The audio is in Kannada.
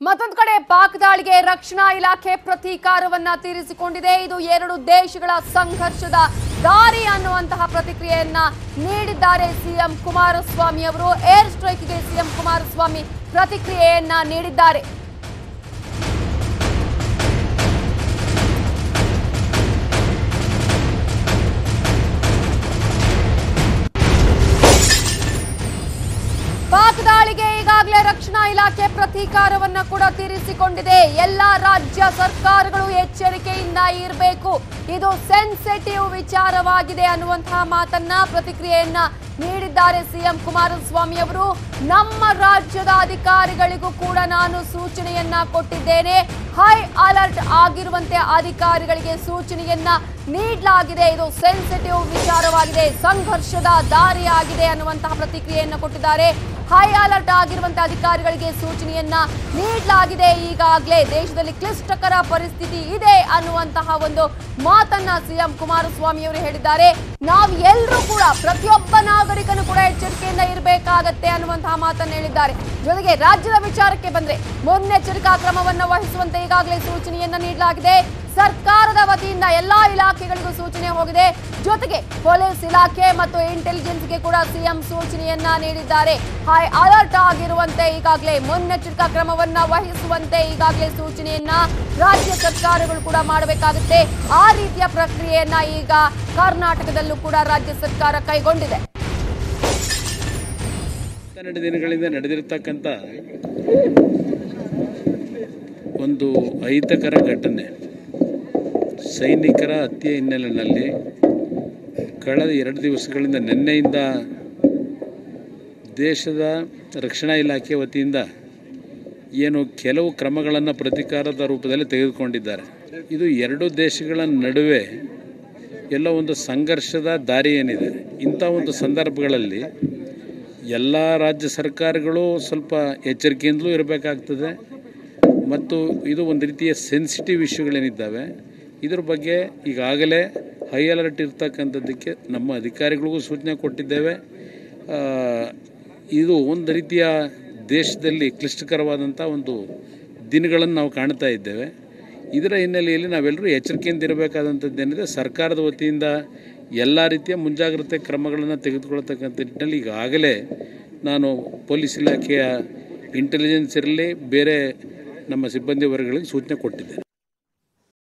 ಮತ್ತೊಂದು ಕಡೆ ಪಾಕ್ ದಾಳಿಗೆ ರಕ್ಷಣಾ ಇಲಾಖೆ ಪ್ರತೀಕಾರವನ್ನ ತೀರಿಸಿಕೊಂಡಿದೆ. ಇದು ಎರಡು ದೇಶಗಳ ಸಂಘರ್ಷದ ದಾರಿ ಅನ್ನುವಂತಹ ಪ್ರತಿಕ್ರಿಯೆಯನ್ನ ನೀಡಿದ್ದಾರೆ ಸಿಎಂ ಕುಮಾರಸ್ವಾಮಿ ಅವರು. ಏರ್ ಸ್ಟ್ರೈಕ್ಗೆ ಸಿಎಂ ಕುಮಾರಸ್ವಾಮಿ ಪ್ರತಿಕ್ರಿಯೆಯನ್ನ ನೀಡಿದ್ದಾರೆ. ಪಾಕ್ ದಾಳಿಗೆ ಈಗಾಗಲೇ ರಕ್ಷಣಾ ಇಲಾಖೆ ಪ್ರತೀಕಾರವನ್ನ ಕೂಡ ತೀರಿಸಿಕೊಂಡಿದೆ. ಎಲ್ಲಾ ರಾಜ್ಯ ಸರ್ಕಾರಗಳು ಎಚ್ಚರಿಕೆಯಿಂದ ಇರಬೇಕು, ಇದು ಸೆನ್ಸಿಟಿವ್ ವಿಚಾರವಾಗಿದೆ ಅನ್ನುವಂತಹ ಮಾತನ್ನ ಪ್ರತಿಕ್ರಿಯೆಯನ್ನ ನೀಡಿದ್ದಾರೆ ಸಿಎಂ ಕುಮಾರಸ್ವಾಮಿ ಅವರು. ನಮ್ಮ ರಾಜ್ಯದ ಅಧಿಕಾರಿಗಳಿಗೂ ಕೂಡ ನಾನು ಸೂಚನೆಯನ್ನ ಕೊಟ್ಟಿದ್ದೇನೆ. ಹೈ ಅಲರ್ಟ್ ಆಗಿರುವಂತೆ ಅಧಿಕಾರಿಗಳಿಗೆ ಸೂಚನೆಯನ್ನ ನೀಡಲಾಗಿದೆ. ಇದು ಸೆನ್ಸಿಟಿವ್ ವಿಚಾರವಾಗಿದೆ, ಸಂಘರ್ಷದ ದಾರಿಯಾಗಿದೆ ಅನ್ನುವಂತಹ ಪ್ರತಿಕ್ರಿಯೆಯನ್ನ ಕೊಟ್ಟಿದ್ದಾರೆ. ಹೈ ಅಲರ್ಟ್ ಆಗಿರುವಂತಹ ಅಧಿಕಾರಿಗಳಿಗೆ ಸೂಚನೆಯನ್ನ ನೀಡಲಾಗಿದೆ. ಈಗಾಗಲೇ ದೇಶದಲ್ಲಿ ಕ್ಲಿಷ್ಟಕರ ಪರಿಸ್ಥಿತಿ ಇದೆ ಅನ್ನುವಂತಹ ಒಂದು ಮಾತನ್ನ ಸಿಎಂ ಕುಮಾರಸ್ವಾಮಿ ಅವರು ಹೇಳಿದ್ದಾರೆ. ನಾವು ಎಲ್ಲರೂ ಕೂಡ ಪ್ರತಿಯೊಬ್ಬ ನಾಗರಿಕನು ಕೂಡ ಎಚ್ಚರಿಕೆಯಿಂದ ಇರಬೇಕಾಗತ್ತೆ ಅನ್ನುವಂತಹ ಮಾತನ್ನು ಹೇಳಿದ್ದಾರೆ. ಜೊತೆಗೆ ರಾಜ್ಯದ ವಿಚಾರಕ್ಕೆ ಬಂದ್ರೆ ಮುನ್ನೆಚ್ಚರಿಕಾ ಕ್ರಮವನ್ನು ವಹಿಸುವಂತೆ ಈಗಾಗಲೇ ಸೂಚನೆಯನ್ನ ನೀಡಲಾಗಿದೆ. ಸರ್ಕಾರದ ವತಿಯಿಂದ ಎಲ್ಲಾ ಇಲಾಖೆಗಳಿಗೂ ಸೂಚನೆ ಹೋಗಿದೆ. ಜೊತೆಗೆ ಪೊಲೀಸ್ ಇಲಾಖೆ ಮತ್ತು ಇಂಟೆಲಿಜೆನ್ಸ್ಗೆ ಕೂಡ ಸಿಎಂ ಸೂಚನೆಯನ್ನ ನೀಡಿದ್ದಾರೆ. ಹೈ ಅಲರ್ಟ್ ಆಗಿರುವಂತೆ ಈಗಾಗಲೇ ಮುನ್ನೆಚ್ಚರಿಕಾ ಕ್ರಮವನ್ನ ವಹಿಸುವಂತೆ ಈಗಾಗಲೇ ಸೂಚನೆಯನ್ನ ರಾಜ್ಯ ಸರ್ಕಾರಗಳು ಕೂಡ ಮಾಡಬೇಕಾಗುತ್ತೆ. ಆ ರೀತಿಯ ಪ್ರಕ್ರಿಯೆಯನ್ನ ಈಗ ಕರ್ನಾಟಕದಲ್ಲೂ ಕೂಡ ರಾಜ್ಯ ಸರ್ಕಾರ ಕೈಗೊಂಡಿದೆ. ದಿನಗಳಿಂದ ನಡೆದಿರತಕ್ಕಂಥ ಒಂದು ಅಹಿತಕರ ಘಟನೆ, ಸೈನಿಕರ ಹತ್ಯೆ ಹಿನ್ನೆಲೆಯಲ್ಲಿ ಕಳೆದ 2 ದಿವಸಗಳಿಂದ ನಿನ್ನೆಯಿಂದ ದೇಶದ ರಕ್ಷಣಾ ಇಲಾಖೆ ವತಿಯಿಂದ ಏನು ಕೆಲವು ಕ್ರಮಗಳನ್ನು ಪ್ರತೀಕಾರದ ರೂಪದಲ್ಲಿ ತೆಗೆದುಕೊಂಡಿದ್ದಾರೆ. ಇದು 2 ದೇಶಗಳ ನಡುವೆ ಎಲ್ಲ ಒಂದು ಸಂಘರ್ಷದ ದಾರಿ ಏನಿದೆ. ಇಂಥ ಒಂದು ಸಂದರ್ಭಗಳಲ್ಲಿ ಎಲ್ಲ ರಾಜ್ಯ ಸರ್ಕಾರಗಳು ಸ್ವಲ್ಪ ಎಚ್ಚರಿಕೆಯಿಂದಲೂ ಇರಬೇಕಾಗ್ತದೆ. ಮತ್ತು ಇದು ಒಂದು ರೀತಿಯ ಸೆನ್ಸಿಟಿವ್ ಇಶ್ಯೂಗಳೇನಿದ್ದಾವೆ ಇದ್ರ ಬಗ್ಗೆ ಈಗಾಗಲೇ ಹೈ ಅಲರ್ಟ್ ಇರ್ತಕ್ಕಂಥದ್ದಕ್ಕೆ ನಮ್ಮ ಅಧಿಕಾರಿಗಳಿಗೂ ಸೂಚನೆ ಕೊಟ್ಟಿದ್ದೇವೆ. ಇದು ಒಂದು ರೀತಿಯ ದೇಶದಲ್ಲಿ ಕ್ಲಿಷ್ಟಕರವಾದಂಥ ಒಂದು ದಿನಗಳನ್ನು ನಾವು ಕಾಣ್ತಾ ಇದ್ದೇವೆ. ಇದರ ಹಿನ್ನೆಲೆಯಲ್ಲಿ ನಾವೆಲ್ಲರೂ ಎಚ್ಚರಿಕೆಯಿಂದ ಇರಬೇಕಾದಂಥದ್ದೇನಿದೆ. ಸರ್ಕಾರದ ವತಿಯಿಂದ ಎಲ್ಲ ರೀತಿಯ ಮುಂಜಾಗ್ರತೆ ಕ್ರಮಗಳನ್ನು ತೆಗೆದುಕೊಳ್ತಕ್ಕಂಥ ನಿಟ್ಟಿನಲ್ಲಿ ಈಗಾಗಲೇ ನಾನು ಪೊಲೀಸ್ ಇಲಾಖೆಯ ಇಂಟೆಲಿಜೆನ್ಸ್ ಇರಲಿ ಬೇರೆ ನಮ್ಮ ಸಿಬ್ಬಂದಿ ವರ್ಗಗಳಿಗೆ ಸೂಚನೆ ಕೊಟ್ಟಿದ್ದೇನೆ.